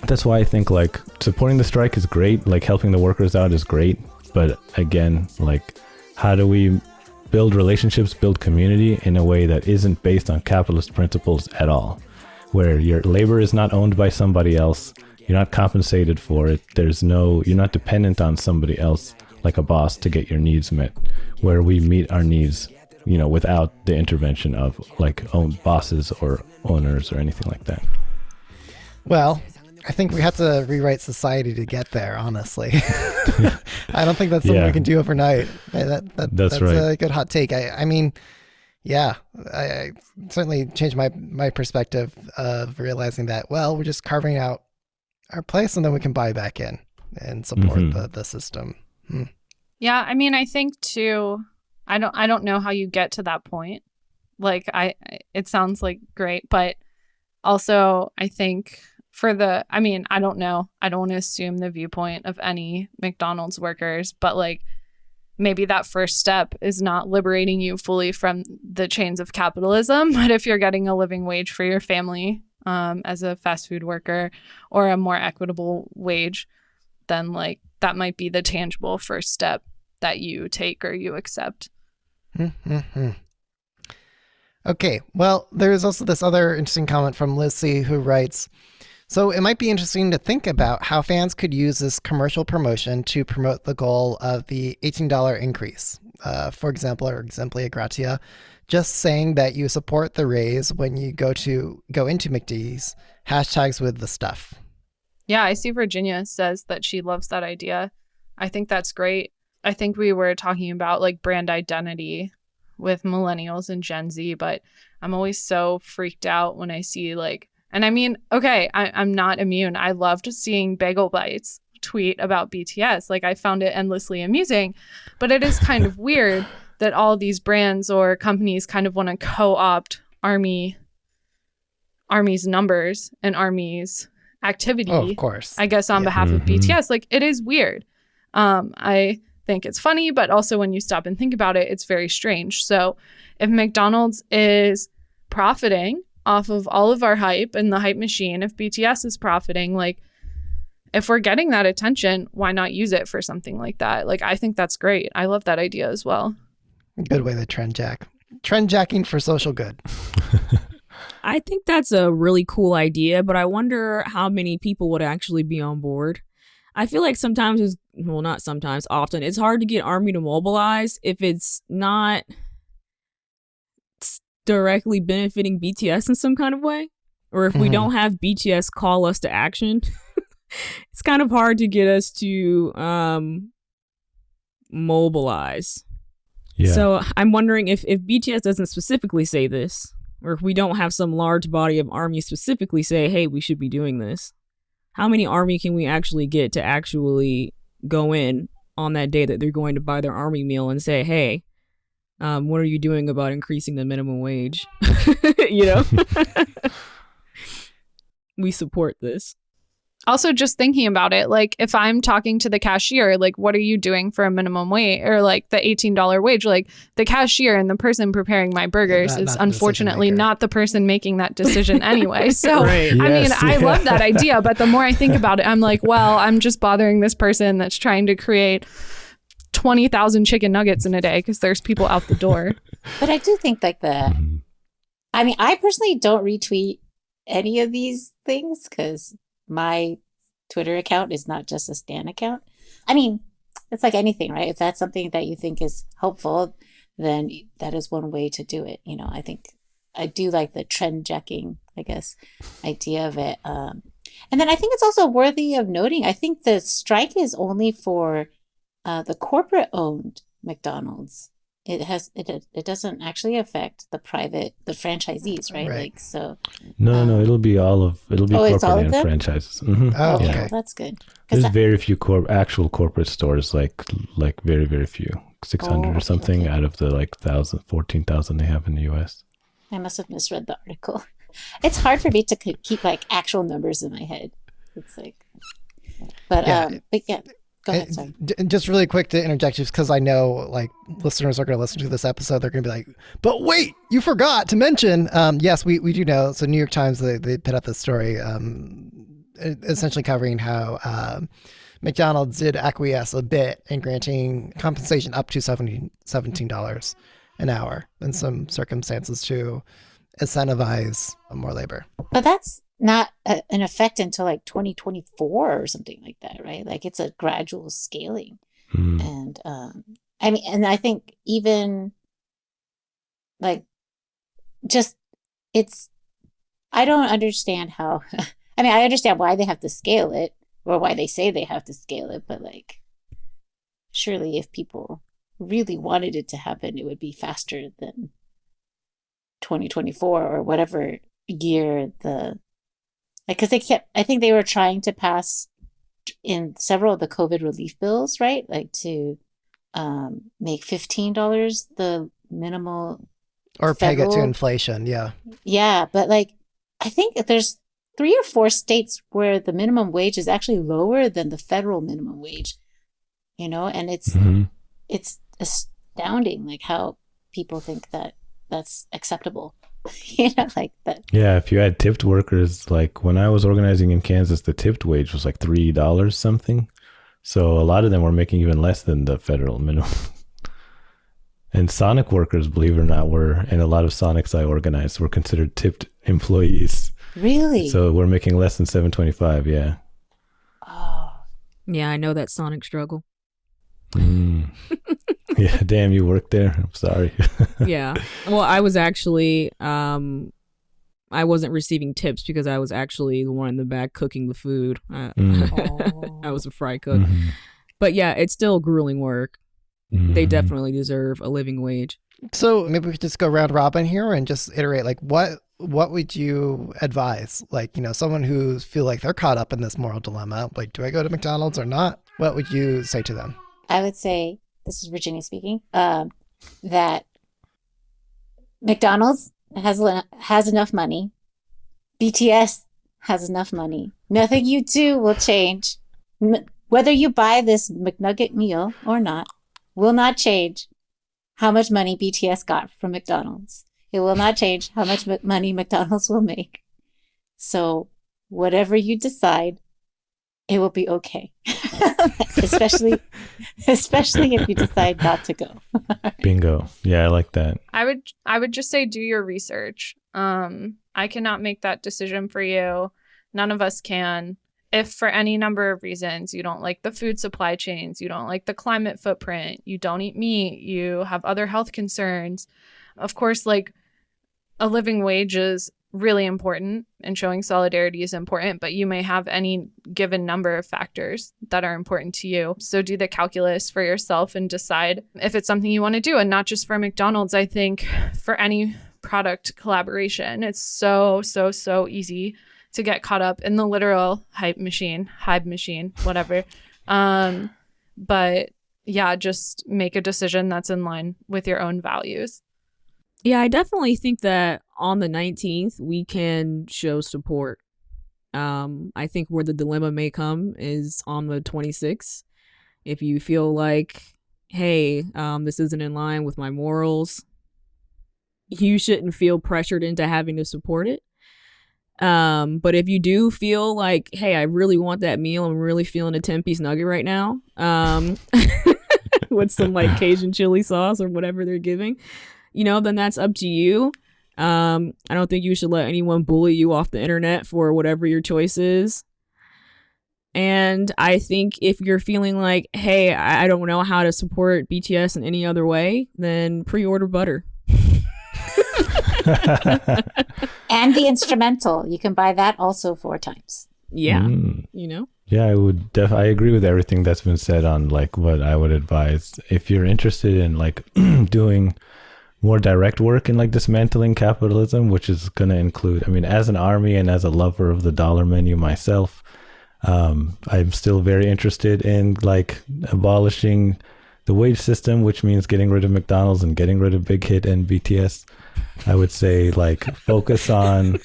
that's why I think like supporting the strike is great, like helping the workers out is great, but again, like how do we build relationships, build community in a way that isn't based on capitalist principles at all, where your labor is not owned by somebody else, you're not compensated for it, you're not dependent on somebody else like a boss to get your needs met, where we meet our needs, you know, without the intervention of like own bosses or owners or anything like that. Well, I think we have to rewrite society to get there, honestly. I don't think that's something we can do overnight. That's right. A good hot take. I mean, yeah, I certainly changed my perspective of realizing that, well, we're just carving out our place and then we can buy back in and support the system. Yeah, I mean, I think too, I don't know how you get to that point. Like it sounds like great, but also I think I don't know. I don't want to assume the viewpoint of any McDonald's workers, but like maybe that first step is not liberating you fully from the chains of capitalism. But if you're getting a living wage for your family as a fast food worker or a more equitable wage, then like that might be the tangible first step that you take or you accept. Okay, well, there's also this other interesting comment from Lizzie who writes, so it might be interesting to think about how fans could use this commercial promotion to promote the goal of the $18 increase. For example, or exemplia gratia, just saying that you support the raise when you go into McD's, hashtags with the stuff. Yeah, I see Virginia says that she loves that idea. I think that's great. I think we were talking about like brand identity with millennials and Gen Z, but I'm always so freaked out when I see like, and I mean, okay, I'm not immune. I loved seeing Bagel Bites tweet about BTS. Like I found it endlessly amusing, but it is kind of weird that all these brands or companies kind of want to co-opt Army's numbers and Army's activity. Oh, of course. I guess on behalf of BTS. Like it is weird. I think it's funny, but also when you stop and think about it, it's very strange. So if McDonald's is profiting off of all of our hype and the hype machine, if BTS is profiting, like if we're getting that attention, why not use it for something like that? Like I think that's great. I love that idea as well. Good way to trend jacking for social good. I think that's a really cool idea, but I wonder how many people would actually be on board. I feel like often, it's hard to get Army to mobilize if it's not directly benefiting BTS in some kind of way, or if we don't have BTS call us to action. It's kind of hard to get us to mobilize. Yeah. So I'm wondering if BTS doesn't specifically say this, or if we don't have some large body of Army specifically say, hey, we should be doing this, how many army can we actually get to actually go in on that day that they're going to buy their army meal and say, hey, what are you doing about increasing the minimum wage? You know, we support this. Also, just thinking about it, like if I'm talking to the cashier, like what are you doing for a minimum wage or like the $18 wage? Like the cashier and the person preparing my burgers is not the unfortunately decision maker. not the person making that decision anyway. So, Right. I mean, Yes, I yeah. love that idea. But the more I think about it, I'm like, well, I'm just bothering this person that's trying to create 20,000 chicken nuggets in a day because there's people out the door. But I do think like I mean, I personally don't retweet any of these things because my Twitter account is not just a Stan account. I mean, it's like anything, right? If that's something that you think is helpful, then that is one way to do it. You know, I think I do like the trend checking, I guess, idea of it. And then I think it's also worthy of noting, I think the strike is only for the corporate owned McDonald's. It doesn't actually affect the franchisees, right? Right. Like, so. No, it'll be it's all corporate of and them? franchises. Mhm. Oh, Okay, okay. well, that's good. 'Cause There's very few actual corporate stores, like very, very few, 600 okay, or something okay. out of the like 14,000 they have in the US. I must have misread the article. It's hard for me to keep like actual numbers in my head. It's like, but Yeah. Go ahead. Sorry. Just really quick to interject, just because I know like listeners are going to listen to this episode, they're going to be like, "But wait, you forgot to mention." Yes, we do know. So New York Times they put out this story, essentially covering how McDonald's did acquiesce a bit in granting compensation up to $17 an hour in some circumstances to incentivize more labor. But that's not an effect until like 2024 or something like that, right? Like it's a gradual scaling. Mm. And I mean, and I think even like just I don't understand how, I mean, I understand why they have to scale it or why they say they have to scale it, but like surely if people really wanted it to happen, it would be faster than 2024 or whatever year because I think they were trying to pass in several of the COVID relief bills, right? Like to make $15 the minimal Or peg it to federal- inflation, yeah. Yeah, but like I think there's 3 or 4 states where the minimum wage is actually lower than the federal minimum wage, you know, and it's astounding like how people think that that's acceptable. You know, like that. Yeah, if you had tipped workers, like when I was organizing in Kansas, the tipped wage was like $3 something. So a lot of them were making even less than the federal minimum. And Sonic workers, believe it or not, and a lot of Sonics I organized were considered tipped employees. Really? So we're making less than $7.25, yeah. Oh. Yeah, I know that Sonic struggle. Mm. Yeah, damn, you worked there. I'm sorry. Yeah. Well, I was actually, I wasn't receiving tips because I was actually the one in the back cooking the food. I was a fry cook. Mhm. But yeah, it's still grueling work. They Mhm. definitely deserve a living wage. So maybe we could just go round robin here and just iterate, like what would you advise? Like, you know, someone who feel like they're caught up in this moral dilemma, like, do I go to McDonald's or not? What would you say to them? I would say, this is Virginia speaking, that McDonald's has enough money. BTS has enough money. Nothing you do will change. Whether you buy this McNugget meal or not will not change how much money BTS got from McDonald's. It will not change how much money McDonald's will make. So whatever you decide, it will be okay. especially if you decide not to go. Bingo. Yeah, I like that. I would just say do your research. I cannot make that decision for you. None of us can. If for any number of reasons you don't like the food supply chains, you don't like the climate footprint, you don't eat meat, you have other health concerns, of course, like a living wage is really important and showing solidarity is important, but you may have any given number of factors that are important to you. So do the calculus for yourself and decide if it's something you want to do. And not just for McDonald's, I think for any product collaboration, it's so easy to get caught up in the literal hype machine, whatever. But yeah, just make a decision that's in line with your own values. Yeah, I definitely think that on the 19th, we can show support. I think where the dilemma may come is on the 26th. If you feel like, hey, this isn't in line with my morals, you shouldn't feel pressured into having to support it. But if you do feel like, hey, I really want that meal, I'm really feeling a 10-piece nugget right now, with some like Cajun chili sauce or whatever they're giving, then that's up to you. I don't think you should let anyone bully you off the internet for whatever your choice is. And I think if you're feeling like, hey, I don't know how to support BTS in any other way, then pre-order butter. And the instrumental. You can buy that also 4 times. Yeah. Yeah, I agree with everything that's been said on like what I would advise. If you're interested in like doing more direct work in like dismantling capitalism, which is going to include, as an army and as a lover of the dollar menu myself, I'm still very interested in like abolishing the wage system, which means getting rid of McDonald's and getting rid of Big Hit and BTS. I would say like focus on,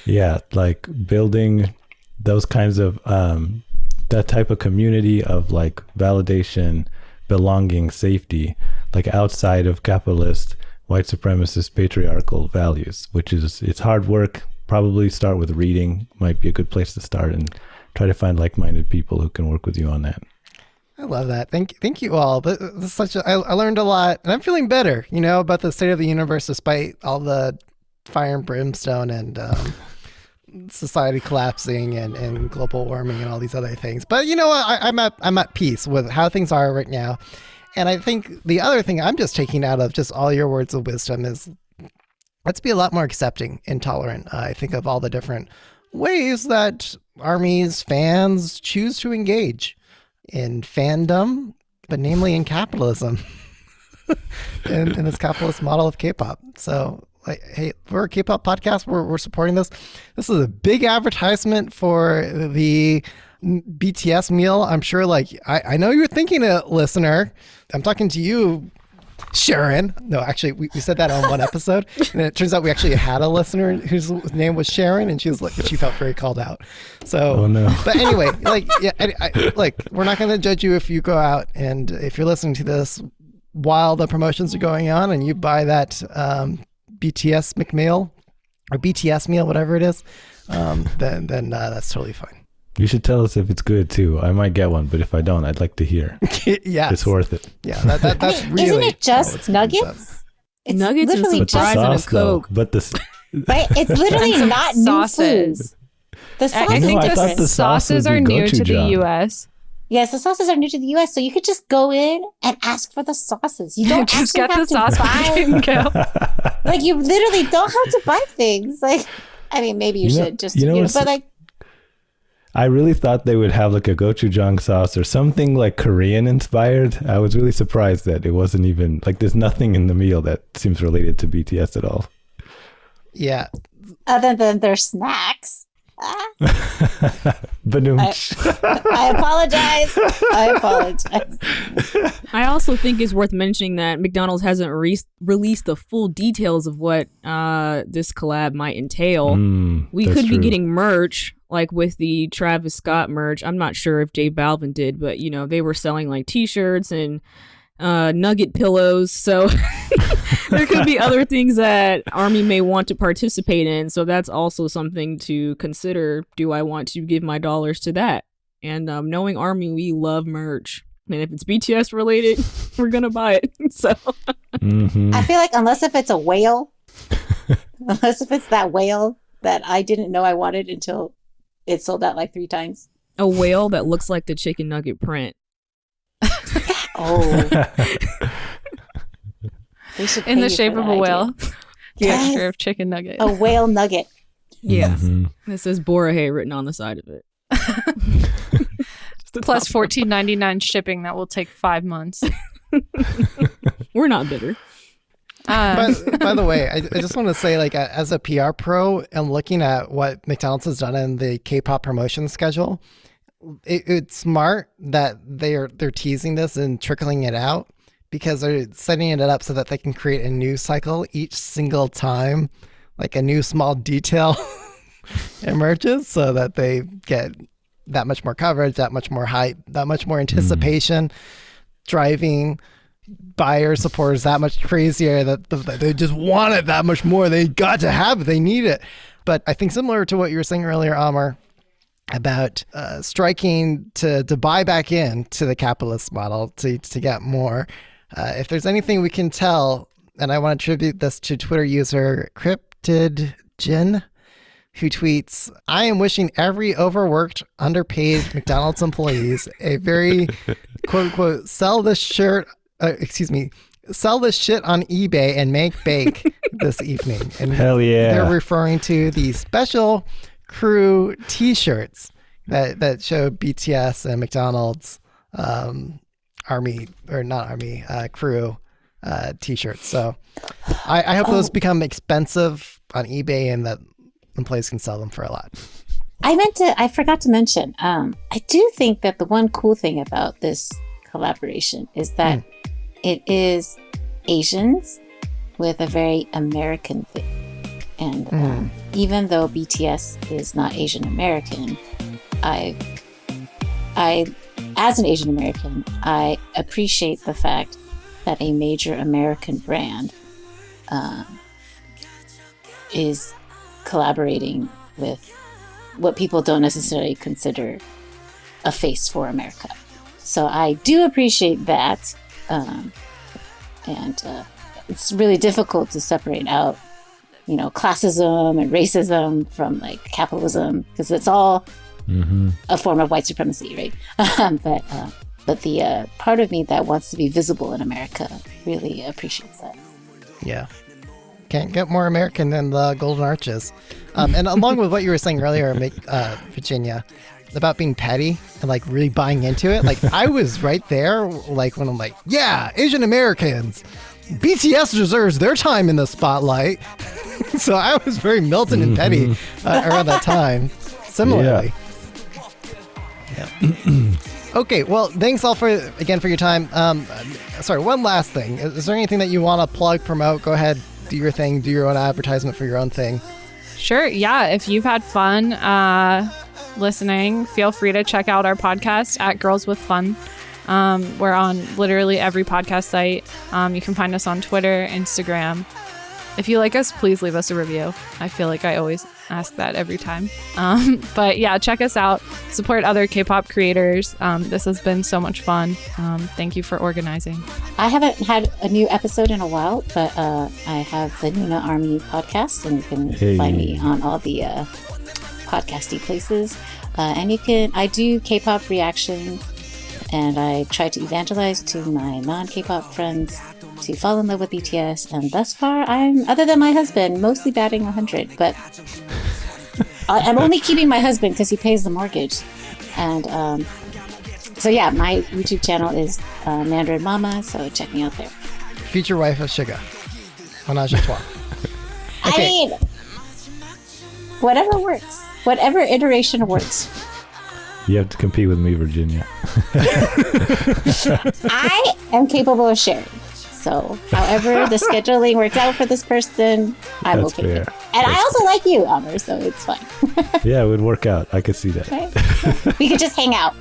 like building those kinds of, that type of community of like validation, belonging, safety, like outside of capitalist, white supremacist, patriarchal values, it's hard work. Probably start with reading, might be a good place to start, and try to find like-minded people who can work with you on that. I love that. Thank you all. But this is I learned a lot, and I'm feeling better, about the state of the universe, despite all the fire and brimstone and society collapsing and global warming and all these other things. But you know what? I'm at peace with how things are right now. And I think the other thing I'm just taking out of just all your words of wisdom is let's be a lot more accepting and tolerant. I think of all the different ways that armies, fans choose to engage in fandom, but namely in capitalism and in this capitalist model of K-pop. So, like, hey, we're a K-pop podcast. We're supporting this. This is a big advertisement for the BTS meal. I'm sure, like, I know you're thinking it, listener. I'm talking to you, Sharon. No, actually, we said that on one episode, and it turns out we actually had a listener whose name was Sharon, and she felt very called out. So, oh no. But anyway, like, we're not going to judge you if you go out and if you're listening to this while the promotions are going on, and you buy that BTS McMeal or BTS meal, whatever it is, then that's totally fine. You should tell us if it's good too. I might get one, but if I don't, I'd like to hear. Yeah, it's worth it. Yeah, that's really. Isn't it just nuggets? It's nuggets and some fries and a Coke. But this, right? It's literally not new foods. The sauces I think are the different. sauces are new to the U.S. Yes, the sauces are new to the U.S., so you could just go in and ask for the sauces. You don't just actually get the have sauce to buy. go. Like, you literally don't have to buy things. Like, maybe you should just, but like. I really thought they would have like a gochujang sauce or something like Korean inspired. I was really surprised that it wasn't even like there's nothing in the meal that seems related to BTS at all. Yeah. Other than their snacks. I apologize. I also think it's worth mentioning that McDonald's hasn't released the full details of what this collab might entail. We could be getting merch, like with the Travis Scott merch. I'm not sure if J Balvin did, but they were selling like t-shirts and nugget pillows, so there could be other things that Army may want to participate in, so that's also something to consider. Do I want to give my dollars to that? And knowing Army, we love merch, and if it's BTS related, we're gonna buy it. So I feel like unless if it's a whale, unless if it's that whale that I didn't know I wanted until it sold out like 3 times. A whale that looks like the chicken nugget print. Oh. In the shape of a whale. Yes. Texture of chicken nugget. A whale nugget. Yes. It says Borahae written on the side of it. Plus $14.99 shipping that will take 5 months. We're not bitter. But by the way, I just want to say, like, as a PR pro and looking at what McDonald's has done in the K-pop promotion schedule, it's smart that they're teasing this and trickling it out, because they're setting it up so that they can create a news cycle each single time, like a new small detail emerges, so that they get that much more coverage, that much more hype, that much more anticipation, driving buyer supporters that much crazier, that they just want it that much more. They got to have it. They need it. But I think similar to what you were saying earlier, Amar, about striking to buy back in to the capitalist model to get more. If there's anything we can tell, and I want to attribute this to Twitter user CryptidJin, who tweets, "I am wishing every overworked, underpaid McDonald's employees a very, quote unquote, sell this shit on eBay and make bank this evening." And hell yeah. they're referring to the special crew t-shirts that show BTS and McDonald's crew t-shirts. So I hope those become expensive on eBay and that employees can sell them for a lot. I forgot to mention, I do think that the one cool thing about this collaboration is that it is Asians with a very American thing. And even though BTS is not Asian American, I as an Asian American, I appreciate the fact that a major American brand is collaborating with what people don't necessarily consider a face for America. So I do appreciate that. And it's really difficult to separate out, classism and racism from like capitalism, because it's all a form of white supremacy, right? But the part of me that wants to be visible in America really appreciates that. Yeah. Can't get more American than the Golden Arches. And along with what you were saying earlier, Virginia, about being petty and like really buying into it. Like I was right there, like when I'm like, yeah, Asian Americans, BTS deserves their time in the spotlight. So I was very militant and petty around that time. Similarly. Yeah. Okay, well, thanks all for your time. Sorry, one last thing. Is there anything that you want to plug, promote? Go ahead, do your thing, do your own advertisement for your own thing. Sure, yeah. If you've had fun listening, feel free to check out our podcast at Girlz with Fun. We're on literally every podcast site. You can find us on Twitter, Instagram. If you like us, please leave us a review. I feel like I always ask that every time. But yeah, check us out. Support other K-pop creators. This has been so much fun. Thank you for organizing. I haven't had a new episode in a while, but I have the Nuna Army podcast, and you can find me on all the podcasty places. And I do K-pop reactions, and I try to evangelize to my non-K-pop friends to fall in love with BTS, and thus far I'm, other than my husband, mostly batting 100, but I'm only keeping my husband because he pays the mortgage. And so yeah, my YouTube channel is Mandarin Mama, so check me out there. Future wife of Suga. Menage a trois. Okay. I mean, whatever works, whatever iteration works. You have to compete with me, Virginia. I am capable of sharing. So, however the scheduling worked out for this person, I'm That's okay with fair. it. And I also like you, Amr, so it's fine. Yeah, it would work out. I could see that. Right? We could just hang out.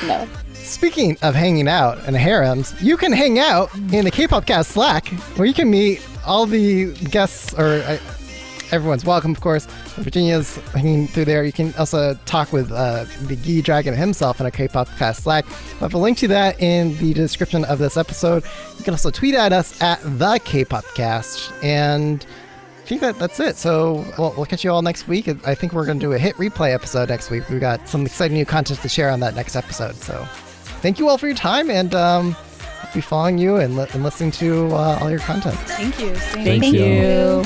No. Speaking of hanging out and harems, you can hang out in the K-pop cast Slack, where you can meet all the guests, or everyone's welcome, of course. Virginia's hanging through there. You can also talk with the Gee Dragon himself in a K-pop cast Slack. I have a link to that in the description of this episode. You can also tweet at us at the K-pop cast. And I think that's it. So we'll catch you all next week. I think we're going to do a hit replay episode next week. We've got some exciting new content to share on that next episode. So thank you all for your time, and I'll be following you and listening to all your content. Thank you. Thank you.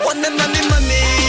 Money, money, money.